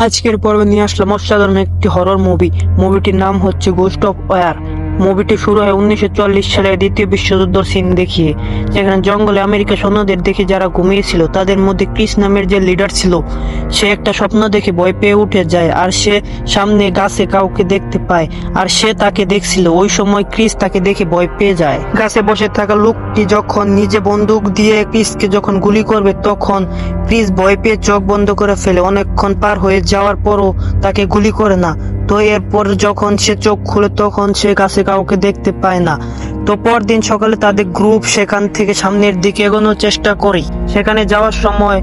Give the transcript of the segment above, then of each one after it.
আজকের পর্বে নিয়ে আসলাম অসাধারণ একটি হরর মুভিটির নাম হচ্ছে গোস্ট অফ ওয়ার। মুভিটি শুরু হয় 1940 সালে দ্বিতীয় বিশ্বযুদ্ধের সিন দেখিয়ে, যেখানে জঙ্গলে আমেরিকা সৈন্যদের দেখে যারা ঘুমিয়েছিল তাদের মধ্যে ক্রিস নামের যে লিডার ছিল সে একটা স্বপ্ন দেখে ভয় পেয়ে উঠে যায়, আর সে সামনে গাছে কাউকে দেখতে পায় আর সে তাকে দেখছিল। ওই সময় ক্রিস তাকে দেখে ভয় পেয়ে যায়। গাছে বসে থাকা লোকটি যখন নিজে বন্দুক দিয়ে ক্রিসকে যখন গুলি করবে তখন ক্রিস ভয় পেয়ে চোখ বন্ধ করে ফেলে। অনেকক্ষণ পার হয়ে যাওয়ার পরও তাকে গুলি করে না। তো এরপর যখন সে চোখ খুলে তখন সে গাছে কাউকে দেখতে পায় না। তো পরদিন সকালে তাদের গ্রুপ সেখান থেকে সামনের দিকে এগোনোর চেষ্টা করে। সেখানে যাওয়ার সময়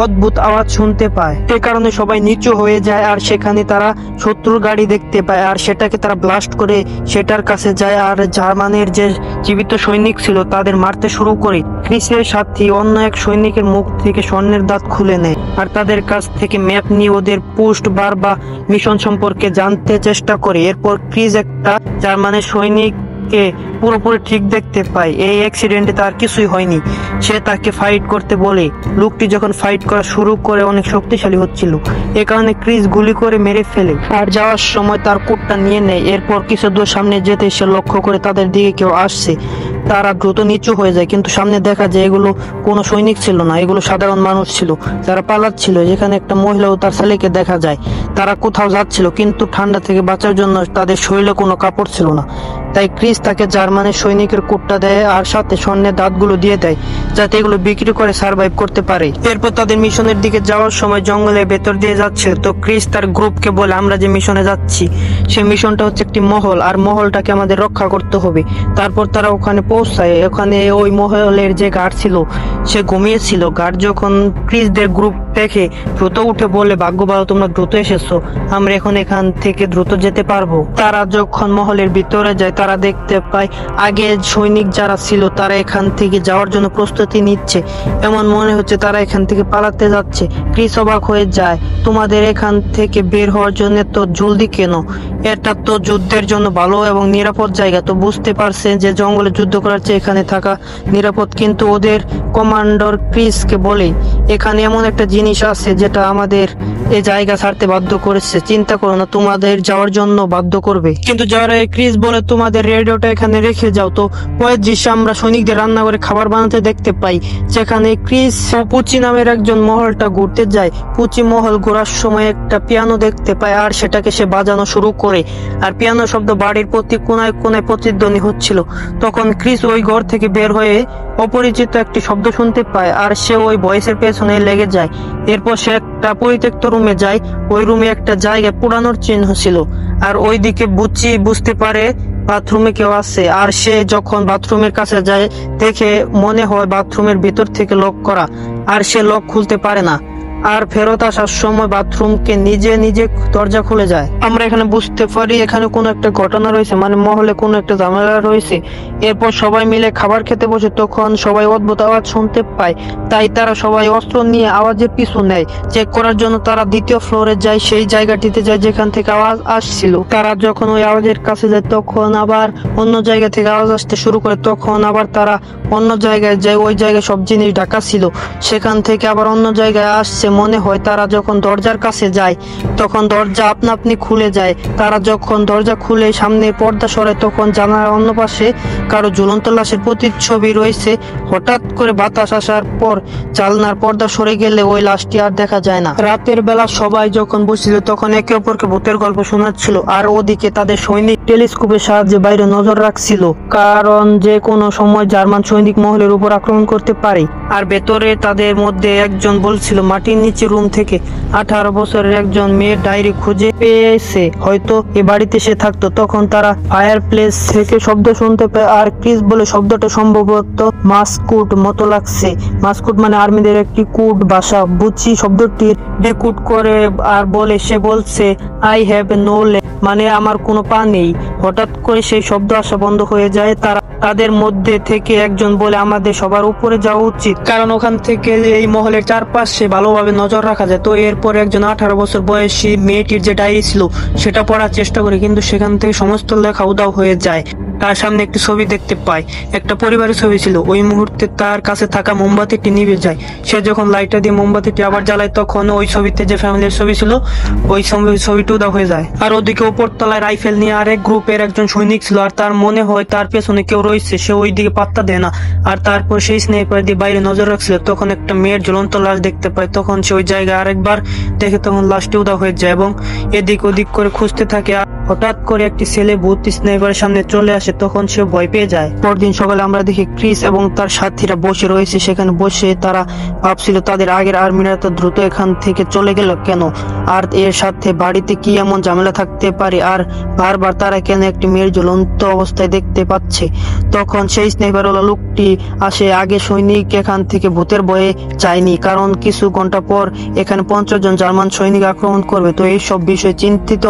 অদ্ভুত আওয়াজ শুনতে পায়, সে কারণে সবাই নিচু হয়ে যায় আর সেখানে তারা শত্রুর গাড়ি দেখতে পায় আর সেটাকে তারা ব্লাস্ট করে সেটার কাছে যায় আর জার্মানের যে জীবিত সৈনিক ছিল তাদের মারতে শুরু করে। ক্রিসের সাথী অন্য এক সৈনিকের মুখ থেকে স্বর্ণের দাঁত খুলে নেয় আর তাদের কাছ থেকে ম্যাপ নিয়ে ওদের পোস্ট বার বা মিশন সম্পর্কে জানতে চেষ্টা করে। এরপর ক্রিস একটা জার্মানের সৈনিক পুরোপুরি ঠিক দেখতে পায়। এই অ্যাক্সিডেন্টে তার কিছুই হয়নি। সে তাকে ফাইট করতে বলে। লোকটি যখন ফাইট করা শুরু করে অনেক শক্তিশালী হচ্ছিল, এ কারণে ক্রিস গুলি করে মেরে ফেলে আর যাওয়ার সময় তার কোটটা নিয়ে নেয়। এরপর কিছু দূর সামনে যেতে সে লক্ষ্য করে তাদের দিকে কেউ আসছে। তারা দ্রুত নিচু হয়ে যায়, কিন্তু সামনে দেখা যায় এগুলো কোনো সৈনিক ছিল না, এগুলো সাধারণ মানুষ ছিল যারা পালাচ্ছিল। যেখানে একটা মহিলা ও তার ছেলেকে দেখা যায়। তারা কোথাও যাচ্ছিল, কিন্তু ঠান্ডা থেকে বাঁচার জন্য তাদের শরীরে কোনো কাপড় ছিল না। তাই ক্রিস তাকে জার্মানের সৈনিকের কোটটা দেয় আর সাথে স্বর্ণের দাঁতগুলো দিয়ে দেয় যাতে এগুলো বিক্রি করে সার্ভাইভ করতে পারে। এরপর তাদের মিশনের দিকে যাওয়ার সময় জঙ্গলের ভেতর দিয়ে যাচ্ছে। তো ক্রিস তার গ্রুপকে বলে, আমরা যে মিশনে যাচ্ছি সেই মিশনটা হচ্ছে একটি মহল আর মহলটাকে আমাদের রক্ষা করতে হবে। তারপর তারা ওখানে পৌঁছায়। ওখানে ওই মহলের যে গার্ড ছিল সে ঘুমিয়েছিল। গার্ড যখন ক্রিসদের গ্রুপ দেখে দ্রুত উঠে বলে, ভাগ্য ভালো তোমরা দ্রুত এসেছো, আমরা এখন এখান থেকে দ্রুত যেতে পারবো। তারা যখন মহলের ভিতরে যায় তারা দেখতে পায় আগে সৈনিক যারা ছিল তারা এখান থেকে যাওয়ার জন্য প্রস্তুতি নিচ্ছে। এমন মনে হচ্ছে তারা এখান থেকে পালাতে যাচ্ছে। ক্রিস অবাক হয়ে যায়, তোমাদের এখান থেকে বের হওয়ার জন্য তো জলদি কেন? এটা তো যুদ্ধের জন্য ভালো এবং নিরাপদ জায়গা। তো বুঝতে পারছে যে জঙ্গলে যুদ্ধ করার চেয়ে এখানে থাকা নিরাপদ। কিন্তু ওদের কমান্ডার ক্রিসকে বলে, এখানে এমন একটা জিনিস আছে যেটা আমাদের এই জায়গা ছাড়তে বাধ্য করেছে। চিন্তা করো না, তোমাদের যাওয়ার জন্য বাধ্য করবে। কিন্তু যারা ক্রিস বলে তোমাদের রেডিওটা এখানে রেখে যাও। তো পরের দৃশ্যে আমরা সৈনিকদের রান্না করে খাবার বানাতে দেখতে পাই, যেখানে ক্রিস পুচি নামের একজন মহলটা ঘুরতে যায়। পুচি মহল ঘোরার সময় একটা পিয়ানো দেখতে পায় আর সেটাকে সে বাজানো শুরু করে। আর পিয়ানো শব্দ বাড়ির প্রতি কোনায় কোনায় প্রতিধ্বনি হচ্ছিল। তখন ক্রিস ওই ঘর থেকে বের হয়ে অপরিচিত একটি শব্দ শুনতে পায় আর সে ওই ভয়েসের পেছনে লেগে যায়। এরপর সে একটা পরিত্যক্ত রুমে যায়। ওই রুমে একটা জায়গায় পুরানোর চিহ্ন ছিল আর ওইদিকে বুঝতে পারে বাথরুমে কেউ আছে। আর সে যখন বাথরুমের কাছে যায় দেখে মনে হয় বাথরুমের ভিতর থেকে লক করা আর সে লক খুলতে পারে না। আর ফেরত আসার সময় বাথরুমকে নিজে নিজে দরজা খুলে যায়। আমরা এখানে বুঝতে পারি এখানে কোনো একটা ঘটনা রয়েছে, মানে মহলে কোনো একটা ঝামেলা রয়েছে। এরপর সবাই মিলে খাবার খেতে বসে তখন সবাই অদ্ভুত আওয়াজ শুনতে পায়। তাই তারা সবাই অস্ত্র নিয়ে আওয়াজের পিছু নেয়। চেক করার জন্য তারা দ্বিতীয় ফ্লোরে যায়, সেই জায়গাটিতে যায় যেখান থেকে আওয়াজ আসছিল। তারা যখন ওই আওয়াজের কাছে যায় তখন আবার অন্য জায়গা থেকে আওয়াজ আসতে শুরু করে। তখন আবার তারা অন্য জায়গায় যায়, ওই জায়গায় সব জিনিস ঢাকা ছিল। সেখান থেকে আবার অন্য জায়গায় আসছে মনে হয়। তারা যখন দরজার কাছে যায় তখন দরজা আপনা আপনি খুলে যায়। তারা যখন দরজা খুলে সামনে পর্দা সরায় তখন জানালার অন্য পাশে কারো ঝুলন্ত লাশের প্রতিচ্ছবি রয়েছে। হঠাৎ করে বাতাস আসার পর জানলার পর্দা সরে গেলে ওই লাশটি আর দেখা যায় না। রাতের বেলা সবাই যখন বসছিল তখন একে অপরকে ভূতের গল্প শোনাচ্ছিল আর ওদিকে তাদের সৈনিক টেলিস্কোপের সাহায্যে বাইরে নজর রাখছিল, কারণ যে কোনো সময় জার্মান সৈনিক মহলের উপর আক্রমণ করতে পারে। আর ভেতরে তাদের মধ্যে একজন বলছিল মাটির নিচে রুম থেকে 18 বছরের একজন মেয়ের ডায়েরি খুঁজে পেয়েছে, হয়তো এ বাড়িতে সে থাকতো। তখন তারা ফায়ার প্লেস থেকে শব্দ শুনতে পায় আর ক্রিস বলে শব্দটা সম্ভবত মাস্কুট মতো লাগছে। মাস্কুট মানে আর্মিদের একটি কুট ভাষা। বুঝি শব্দটির ডেকুট করে আর বলে, সে বলছে আই হ্যাভ নো লেগ, মানে আমার কোনো পা নেই। হঠাৎ করে সেই শব্দ আসা বন্ধ হয়ে যায়। তাদের মধ্যে থেকে একজন বলে, আমাদের সবার উপরে যাওয়া উচিত, কারণ ওখান থেকে এই মহলের চারপাশে ভালোভাবে নজর রাখা যায়। তো এরপর একজন 18 বছর বয়সী মেয়েটির যে ডায়েরি ছিল সেটা পড়ার চেষ্টা করে, কিন্তু সেখান থেকে সমস্ত লেখা উধাও হয়ে যায়। তার সামনে একটি ছবি দেখতে পায়, একটা পরিবারের ছবি ছিল। ওই মুহূর্তে তার কাছে থাকা মোমবাতিটি নিভে যায়। সে যখন লাইটটা দিয়ে মোমবাতিটি আবার জ্বালায় তখন ওই ছবিতে যে ফ্যামিলির ছবি ছিল ওই ছবিটি উধাও হয়ে যায়। আর ওদিকে উপরতলায় রাইফেল নিয়ে আরেক গ্রুপের একজন সৈনিক ছিল, আর তার মনে হয় তার পেছনে কেউ রয়েছে। সে ওই দিকে পাত্তা দেয় না, আর তারপর সেই স্নাইপার দিয়ে বাইরে নজর রাখছিল। তখন একটা মেয়ের ঝুলন্ত লাশ দেখতে পায়। তখন সে ওই জায়গায় আরেকবার দেখে, তখন লাশটি উধাও হয়ে যায় এবং এদিক ওদিক করে খুঁজতে থাকে। হঠাৎ করে একটি ছেলে ভূত স্নাইপারের সামনে চলে আসে, তখন সে ভয় পেয়ে যায়। পরদিন সকালে আমরা দেখি ক্রিস এবং তার সাথীরা বসে রয়েছে। সেখানে বসে তারা ভাবছিল তাদের আগের আর্মিরা তো দ্রুত এখান থেকে চলে গেল কেন, আর এর সাথে বাড়িতে কি এমন ঝামেলা থাকতে পারে, আর বারবার তারা কেন একটি মেয়ের ঝুলন্ত অবস্থায় দেখতে পাচ্ছে। তখন সেই স্নাইপারওয়ালা লোকটি আসে। আগে সৈনিক এখান থেকে ভূতের ভয়ে যায়নি, কারণ কিছু ঘন্টা পর এখানে 50 জন জার্মান সৈনিক আক্রমণ করবে। তো এইসব বিষয়ে চিন্তিত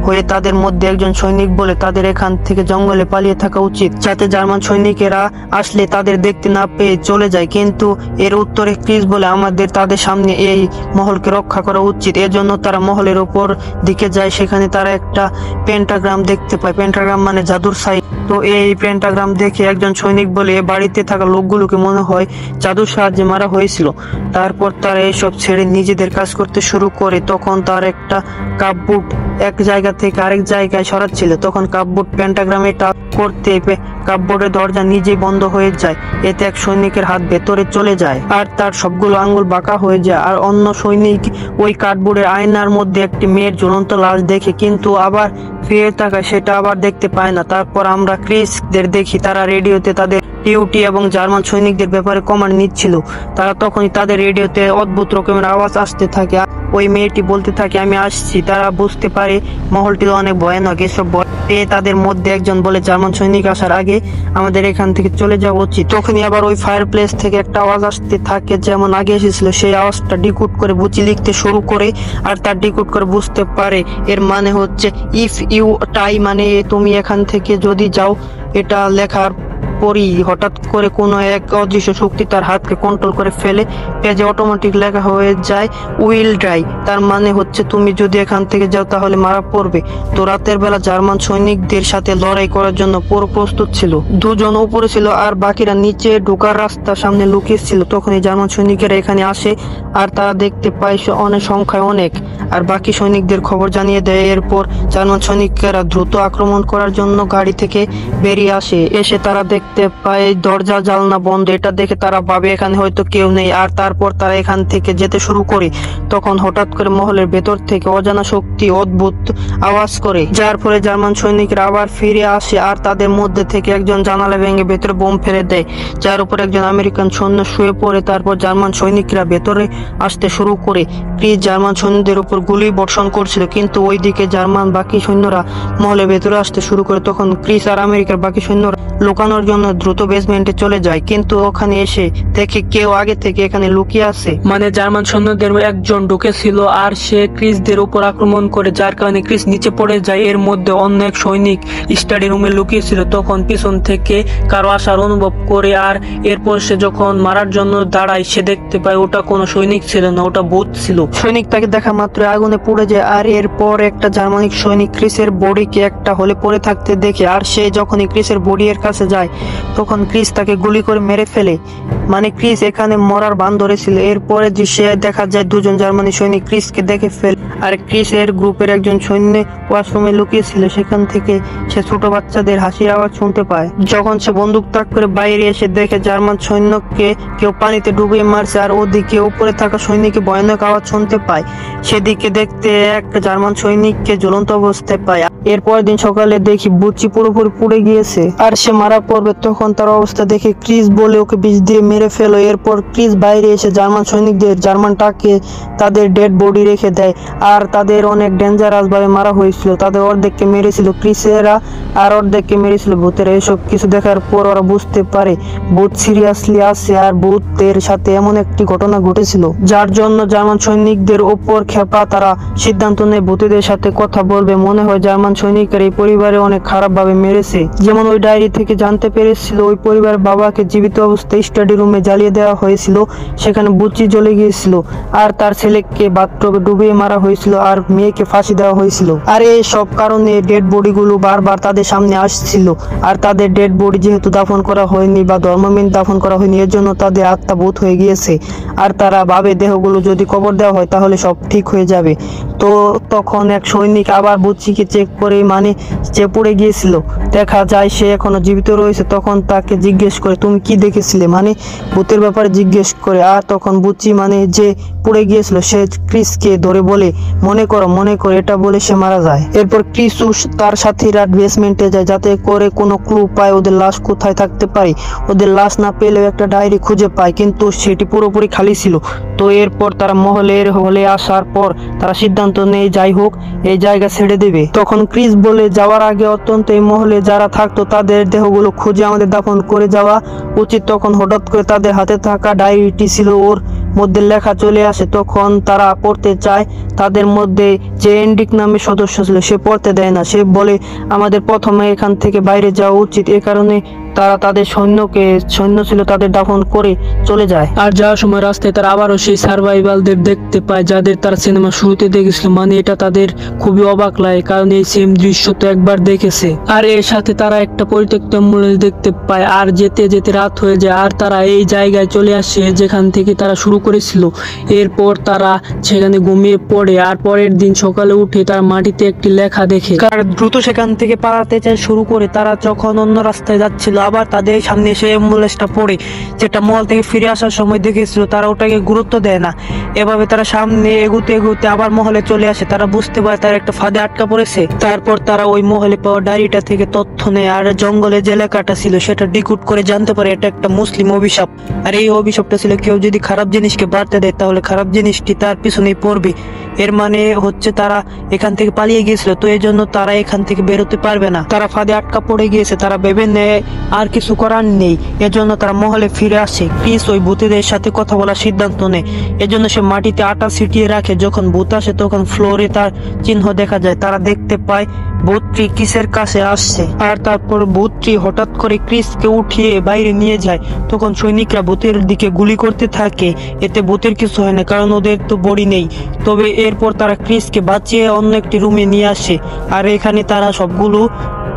হয়ে তাদের মধ্যে একজন সৈনিক বলে তাদের এখান থেকে জঙ্গলে পালিয়ে থাকা উচিত, যাতে জার্মান সৈনিকেরা আসলে তাদের দেখতে না পেয়ে চলে যায়। কিন্তু এর উত্তরে ক্রিস বলে আমাদের তাদের সামনে এই মহলকে রক্ষা করা উচিত। এজন্য তারা মহলের উপর দিকে যায়। সেখানে তারা একটা পেন্টাগ্রাম দেখতে পায়। পেন্টাগ্রাম মানে জাদুর সাইন। তো এই পেন্টাগ্রাম দেখে একজন সৈনিক বলে বাড়িতে থাকা লোকগুলোকে মনে হয় জাদুর সাহায্যে মারা হয়েছিল। তারপর তারা এইসব ছেড়ে নিজেদের কাজ করতে শুরু করে। তখন তার একটা কাপবোর্ড এক জায়গা থেকে আরেক জায়গায় সরাচ্ছিল। তখন কাপবোর্ড পেন্টাগ্রামে টাচ করতে কাপবোর্ডের দরজা নিজেই বন্ধ হয়ে যায়। এতে এক সৈনিকের হাত ভেতরে চলে যায় আর তার সবগুলো আঙ্গুল বাঁকা হয়ে যায়। আর অন্য সৈনিক ওই কার্ডবোর্ডের আয়নার মধ্যে একটি মেয়ের ঝুলন্ত লাশ দেখে, কিন্তু আবার ফিরে তাকায়, সেটা আবার দেখতে পায় না। তারপর আমরা ক্রিসদের দেখি তারা রেডিওতে তাদের ডিউটি এবং জার্মান সৈনিকদের ব্যাপারে কমান্ড নিচ্ছিল। তারা তখনই তাদের রেডিওতে অদ্ভুত রকমের আওয়াজ আসতে থাকে। ওই মেয়েটি বলতে থাকে আমি আসছি। তারা বুঝতে পারে মহলটি অনেক ভয়ানক। এসব পেয়ে তাদের মধ্যে একজন বলে জার্মান সৈনিক আসার আগে আমাদের এখান থেকে চলে যাওয়া উচিত। তখনই আবার ওই ফায়ার প্লেস থেকে একটা আওয়াজ আসতে থাকে, যেমন আগে এসেছিল। সেই আওয়াজটা ডিকোড করে বুচি লিখতে শুরু করে, আর তার ডিকোড করে বুঝতে পারে এর মানে হচ্ছে ইফ ইউ টাই, মানে তুমি এখান থেকে যদি যাও। এটা লেখার পরই হঠাৎ করে কোনো এক অদৃশ্য শক্তি তার হাতকে কন্ট্রোল করে ফেলে। পেজে অটোমেটিক লেখা হয়ে যায় উইল ডাই, তার মানে হচ্ছে তুমি যদি এখান থেকে যাও তাহলে মারা পড়বে। তো রাতের বেলা জার্মান সৈনিকদের সাথে লড়াই করার জন্য পুরো প্রস্তুত ছিল। দুজন উপরে ছিল আর বাকিরা নিচে ঢোকার রাস্তার সামনে লুকিয়ে ছিল। তখনই জার্মান সৈনিকেরা এখানে আসে আর তারা দেখতে পায় অনেক সংখ্যায় অনেক, আর বাকি সৈনিকদের খবর জানিয়ে দেয়। এরপর জার্মান সৈনিকেরা দ্রুত আক্রমণ করার জন্য গাড়ি থেকে বেরিয়ে এসে তারা দেখতে পায় দরজা জানলা বন্ধ। এটা দেখে তারা ভাবে এখানে হয়তো কেউ নেই, আর তারপর তারা এখান থেকে যেতে শুরু করে। তখন হঠাৎ করে মহলের ভেতর থেকে অজানা শক্তি অদ্ভুত আওয়াজ করে, যার ফলে জার্মান সৈনিকরা আবার ফিরে আসে আর তাদের মধ্যে থেকে একজন জানালা ভেঙে ভেতরে বোম ফেলে দেয়, যার উপর একজন আমেরিকান সৈন্য শুয়ে পড়ে। তারপর জার্মান সৈনিকরা ভেতরে আসতে শুরু করে। ক্রিস জার্মান সৈন্যদের উপর গুলি বর্ষণ করছিল, কিন্তু ওইদিকে জার্মান বাকি সৈন্যরা মহলের ভেতরে আসতে শুরু করে। তখন ক্রিস আর আমেরিকার বাকি সৈন্যরা লুকানোর জন্য দ্রুত বেসমেন্টে চলে যায়, কিন্তু ওখানে এসে দেখে কেউ আগে থেকে এখানে লুকিয়ে আছে। মানে জার্মান সৈন্যদের একজন ঢুকেছিল আর সে ক্রিসদের উপর আক্রমণ করে, যার কারণে ক্রিস নিচে পড়ে যায়। এর মধ্যে অন্য এক সৈনিক স্টাডি রুমে লুকিয়েছিল। তখন পিছন থেকে কারো আসার অনুভব করে, আর এরপর সে যখন মারার জন্য দাঁড়ায় সে দেখতে পায় ওটা কোনো সৈনিক ছিল না, ওটা ভূত ছিল। সৈনিক তাকে দেখা মাত্র আগুনে পুড়ে যায়। আর এরপর একটা জার্মানিক সৈনিক ক্রিসের বডিকে একটা হলে পড়ে থাকতে দেখে, আর সে যখনই ক্রিসের বডি এর কাছে যায় তখন ক্রিস তাকে গুলি করে মেরে ফেলে। মানে ক্রিস এখানে মরার বান ধরেছিল। এরপরে দৃশ্যে দেখা যায় দুজন জার্মানি সৈনিক ক্রিসকে দেখে ফেলে, আর ক্রিস এর গ্রুপের একজন সৈন্য ওয়াশরুমে লুকিয়েছিল। সেখান থেকে সে ছোট বাচ্চাদের হাসির আওয়াজ শুনতে পায়। যখন সে বন্দুক তাক করে বাইরে এসে দেখে জার্মান সৈন্যকে কেউ পানিতে ডুবিয়ে মারছে, আর ওদিকে উপরে থাকা সৈনিককে ভয়ানক আওয়াজ শুনতে পায়। সেদিকে দেখতে এক জার্মান সৈনিককে ঝুলন্ত অবস্থায় পায়। এরপর দিন সকালে দেখি বুচি পুরোপুরি পুড়ে গিয়েছে আর সে মারা পড়বে। তখন তার অবস্থা দেখে ক্রিস বলে ওকে বিষ দিয়ে মেরে ফেলো। এরপর ক্রিস বাইরে এসে জার্মান সৈনিকদের জার্মানটাকে তাদের ডেড বডি রেখে দেয়, আর তাদের অনেক ডেঞ্জারাস ভাবে মারা হয়েছিল। তাদের অর্ধেককে মেরেছিল ক্রিসেরা আর অর্ধেককে মেরেছিল ভূতেরা। এসব কিছু দেখার পর ওরা বুঝতে পারে ভূত সিরিয়াসলি আছে, আর ভূতের সাথে এমন একটি ঘটনা ঘটেছিল যার জন্য জার্মান সৈনিকদের ওপর খেপা। তারা সিদ্ধান্ত নেয় ভূতেদের সাথে কথা বলবে। মনে হয় জার্মান সৈনিকের এই পরিবারে অনেক খারাপ ভাবে মেরেছে, যেমন ওই ডায়েরি থেকে জানতে পেরে পেরেছিল ওই পরিবারের বাবাকে জীবিত অবস্থায় স্টাডি রুমে জ্বালিয়ে দেওয়া হয়েছিল, সেখানে বুচি জ্বলে গিয়েছিল, আর তার ছেলেকে বাথটবে ডুবিয়ে মারা হয়েছিল, আর মেয়েকে ফাঁসি দেওয়া হয়েছিল। আর এই সব কারণে ডেড বডিগুলো বারবার তাদের সামনে আসছিল, আর তাদের ডেড বডি যেহেতু দাফন করা হয়নি বা ধর্মমিন দাফন করা হয়নি, এর জন্য তাদের আত্মা ভূত হয়ে গিয়েছে, আর তারা ভাবে দেহগুলো যদি কবর দেওয়া হয় তাহলে সব ঠিক হয়ে যাবে। তো তখন এক সৈনিক আবার বুচিকে চেক করে মানে যে পড়ে গিয়েছিল দেখা যায় সে এখনো জীবিত রয়েছে, তখন তাকে জিজ্ঞেস করে তুমি কি দেখেছিলে, মানে ভূতের ব্যাপারে জিজ্ঞেস করে। আর তখন বুচি মানে যে পড়ে গিয়েছিল সে ক্রিসকে ধরে বলে মনে করো এটা বলে সে মারা যায়। এরপর ক্রিস তার সাথীরা বেসমেন্টে যায় যাতে করে কোনো ক্লু পায় ওদের লাশ কোথায় থাকতে পারে। ওদের লাশ না পেলেও একটা ডায়েরি খুঁজে পায়, কিন্তু সেটি পুরোপুরি খালি ছিল। তো এরপর তারা হলে আসার পর তারা সিদ্ধান্ত নেয় যাই হোক এই জায়গা ছেড়ে দেবে। তখন ক্রিস বলে যাওয়ার আগে অত্যন্ত এই মহলে যারা থাকতো তাদের দেহগুলো খুঁজে আমাদের দাফন করে যাওয়া উচিত। তখন হঠাৎ করে তাদের হাতে থাকা ডায়েরিটি ছিল, ওর মধ্যে লেখা চলে আসে। তখন তারা পড়তে চায়, তাদের মধ্যে যে এন্ডিক নামে সদস্য ছিল সে পড়তে দেয় না, সে বলে আমাদের প্রথমে এখান থেকে বাইরে যাওয়া উচিত। এ কারণে তারা তাদের সৈন্য ছিল তাদের দাফন করে চলে যায়। আর যাওয়ার সময় রাস্তায় তারা আবারও সেই সার্ভাইভালদের দেখতে পায় যাদের তারা সিনেমা শুরুতে দেখেছিল, মানে এটা তাদের খুবই অবাক লাগে কারণ এই সেম দৃশ্য তো একবার দেখেছে। আর এর সাথে তারা একটা পরিত্যক্ত অ্যাম্বুলেন্স দেখতে পায়, আর যেতে যেতে রাত হয়ে যায়, আর তারা এই জায়গায় চলে আসে যেখান থেকে তারা শুরু করেছিল। এরপর তারা সেখানে ঘুমিয়ে পড়ে, আর পরের দিন সকালে উঠে তারা মাটিতে একটি লেখা দেখে। আর দ্রুত সেখান থেকে পালাতে চায় শুরু করে। তারা যখন অন্য রাস্তায় যাচ্ছিল আবার তাদের সামনে এসে অ্যাম্বুলেন্সটা পড়ে, যেটা মল থেকে ফিরে আসার সময় দেখেছিল, তারা ওটাকে গুরুত্ব দেয় না। এভাবে তারা সামনে এগুতে এগুতে আবার মহলে চলে আসে। তারা বুঝতে পারে তারা একটা ফাঁদে আটকা পড়েছে। তারপর তারা ওই মহলে পাওয়া ডায়েরিটা থেকে তথ্য নেয়, আর জঙ্গলে যে লেখাটা ছিল সেটা ডিকোড করে জানতে পারে এটা একটা মুসলিম অভিশাপ। আর এই অভিশাপটা ছিল কেউ যদি খারাপ জিনিসকে বাড়তে দেয় তাহলে খারাপ জিনিসটি তার পিছনেই পড়বে। এর মানে হচ্ছে তারা এখান থেকে পালিয়ে গিয়েছিল, তো এই জন্য তারা এখান থেকে বেরোতে পারবে না। তারা ফাঁদে আটকা পড়ে গিয়েছে, তারা ভেবে নেয় আর কিছু করার নেই, এজন্য তারা মহলে ফিরে আসে। ক্রিস ওই ভূতেদের সাথে কথা বলার সিদ্ধান্ত নেয়, এজন্য সে মাটিতে আটা ছিটিয়ে রাখে। যখন ভূত আসে তখন ফ্লোরে তার চিহ্ন দেখা যায়। তারা দেখতে পায় ভূতটি ক্রিসের কাছে আসছে, আর তারপর ভূতটি হঠাৎ করে ক্রিসকে উঠিয়ে বাইরে নিয়ে যায়। তখন সৈনিকরা ভূতের দিকে গুলি করতে থাকে, এতে ভূতের কিছু হয় না কারণ ওদের তো বডি নেই। তবে এরপর তারা ক্রিসকে বাঁচিয়ে অন্য একটি রুমে নিয়ে আসে, আর এখানে তারা সবগুলো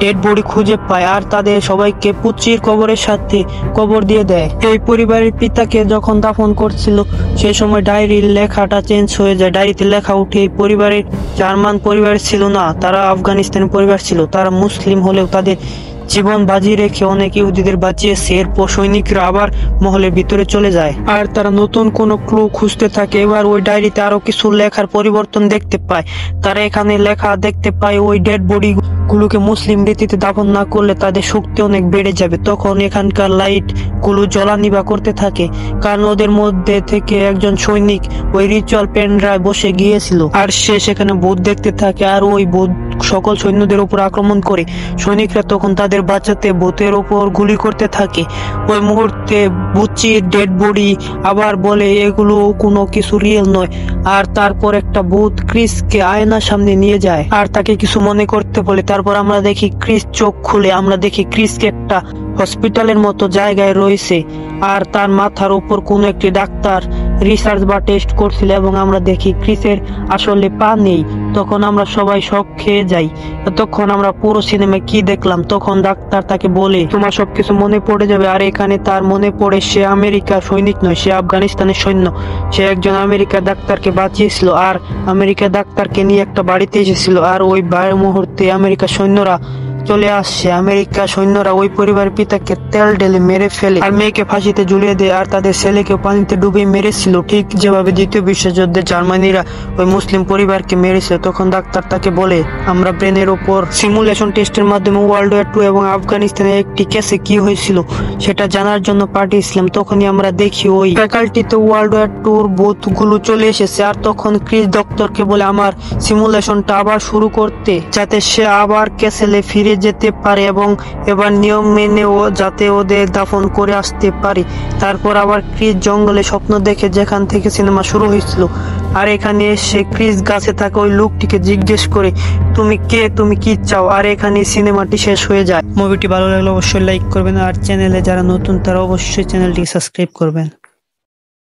ডেড বডি খুঁজে পায়, আর তাদের সবাইকে পুচির কবরের সাথে কবর দিয়ে দেয়। এই পরিবারের পিতাকে যখন দাফন করছিল সেই সময় ডায়েরির লেখাটা চেঞ্জ হয়ে যায়। ডায়েরিতে লেখা উঠে এই পরিবারের জার্মান পরিবার ছিল না, তারা আফগানিস্তানের পরিবার ছিল। তারা মুসলিম হলেও তাদের জীবন বাজি রেখে অনেক ইহুদিদের বাঁচিয়েছে। এরপর সৈনিকরা আবার মহলের ভিতরে চলে যায়, আর তারা নতুন কোনো ক্লু খুঁজতে থাকে। এবার ওই ডায়েরিতে আরো কিছু লেখার পরিবর্তন দেখতে পায়। তারা এখানে লেখা দেখতে পায় ওই ডেড বডি গুলোকে মুসলিম রীতিতে দাফন না করলে তাদের শক্তি অনেক বেড়ে যাবে। তখন এখানকার লাইট গুলো জ্বলানিবা করতে থাকে, কারণ ওদের মধ্যে থেকে একজন সৈনিক ওই রিচুয়াল পেন্ড্রায় বসে গিয়েছিল, আর সে সেখানে ভূত দেখতে থাকে, আর ওই ভূত সকল সৈন্যদের উপর আক্রমণ করে। সৈনিকরা তখন তাদের বাঁচাতে ভূতের উপর গুলি করতে থাকে। ওই মুহূর্তে বুচির ডেড বডি আবার বলে এগুলো কোনো কিছু রিয়েল নয়, আর তারপর একটা ভূত ক্রিসকে আয়নার সামনে নিয়ে যায় আর তাকে কিছু মনে করতে বলে। তারপর আমরা দেখি ক্রিস চোখ খুলে, আমরা দেখি ক্রিসকে একটা হসপিটালের মতো জায়গায় রয়েছে, আর তার মাথার উপর কোনো একটি ডাক্তার রিসার্চ বা টেস্ট করছিল, এবং আমরা দেখি ক্রিসের আসলে পা নেই। তখন আমরা সবাই শক খেয়ে যাই। তখন আমরা পুরো সিনেমায় কি দেখলাম, তখন ডাক্তার তাকে বলে তোমার সবকিছু মনে পড়ে যাবে। আর এখানে তার মনে পড়ে সে আমেরিকার সৈনিক নয়, সে আফগানিস্তানের সৈন্য। সে একজন আমেরিকার ডাক্তারকে বাঁচিয়েছিল, আর আমেরিকার ডাক্তারকে নিয়ে একটা বাড়িতে এসেছিল, আর ওই মুহূর্তে আমেরিকার সৈন্যরা চলে আসছে। আমেরিকা সৈন্যরা ওই পরিবারের পিতাকে তেল ঢেলে মেরে ফেলে, আর মেয়েকে ফাঁসিতে ঝুলিয়ে দেয়, আর তাদের ছেলেকে পানিতে ডুবিয়ে মেরেছিল, ঠিক যেভাবে দ্বিতীয় বিশ্বযুদ্ধে জার্মানিরা ওই মুসলিম পরিবারকে মেরেছিল। তখন ডাক্তার তাকে বলে আমরা ব্রেনের উপর সিমুলেশন টেস্টের মাধ্যমে ওয়ার্ল্ড ওয়ার 2 এবং আফগানিস্তানের একটি কেসে কি হয়েছিল সেটা জানার জন্য পাঠিয়েছিলাম। তখনই আমরা দেখি ওই ফ্যাকাল্টিতে ওয়ার্ল্ড ওয়ার 2 ভূত গুলো চলে এসেছে, আর তখন ক্রিস ডক্টরকে বলে আমার সিমুলেশনটা আবার শুরু করতে, যাতে সে আবার ক্যাসেলে ফিরে ফিরে যেতে পারে এবং এবার নিয়ম মেনে ও যাতে ওদের দাফন করে আসতে পারে। তারপর আবার ক্রিস জঙ্গলে স্বপ্ন দেখে যেখান থেকে সিনেমা শুরু হয়েছিল। আর এখানে এসে ক্রিস গাছে থাকা ওই লোকটিকে জিজ্ঞেস করে, তুমি কে, তুমি কি চাও? আর এখানে সিনেমাটি শেষ হয়ে যায়। মুভিটি ভালো লাগলে অবশ্যই লাইক করবেন, আর চ্যানেলে যারা নতুন তারা অবশ্যই চ্যানেলটি সাবস্ক্রাইব করবেন।